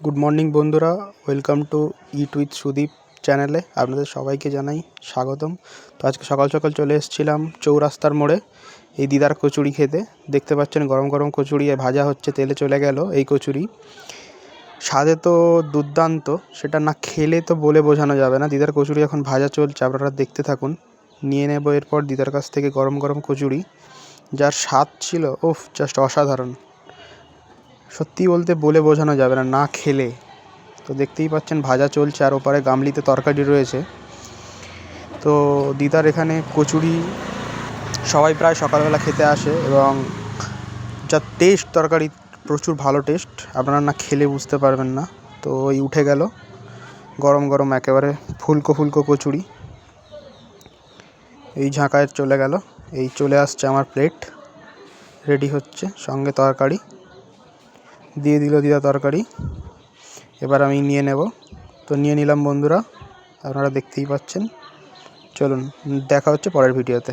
Good morning বন্ধুরা, welcome to it with Sudip চ্যানেলে আপনাদের সবাইকে জানাই স্বাগতম। তো আজকে সকাল সকাল চলে এসেছিলাম চৌরাস্তার মোড়ে এই দিদার কচুরি খেতে। দেখতে পাচ্ছেন গরম গরম কচুরি ভাজা হচ্ছে, তেলে চলে গেল এই কচুরি। স্বাদে তো দুর্দান্ত, সেটা না খেলে তো বলে বোঝানো যাবে না। দিদার কচুরি এখন ভাজা চলছে, আপনারা দেখতে থাকুন। নিয়ে নেব এরপর দিদার কাছ থেকে গরম গরম কচুরি, যার স্বাদ ছিল ওফ জাস্ট অসাধারণ। সত্যি বলতে বলে বোঝানো যাবে না, না খেলে। তো দেখতেই পাচ্ছেন ভাজা চলছে আর ওপারে গামলিতে তরকারি রয়েছে। তো দিদার এখানে কচুরি সবাই প্রায় সকালবেলা খেতে আসে এবং যা টেস্ট, তরকারি প্রচুর ভালো টেস্ট, আপনারা না খেলে বুঝতে পারবেন না। তো এই উঠে গেল গরম গরম একেবারে ফুলকো ফুলকো কচুরি, এই ঝাঁকায় চলে গেল। এই চলে আসছে আমার প্লেট, রেডি হচ্ছে, সঙ্গে তরকারি দিয়ে দিল দিদা তরকারি। এবার আমি নিয়ে নেব। তো নিয়ে নিলাম বন্ধুরা, আপনারা দেখতেই পাচ্ছেন। চলুন দেখা হচ্ছে পরের ভিডিওতে।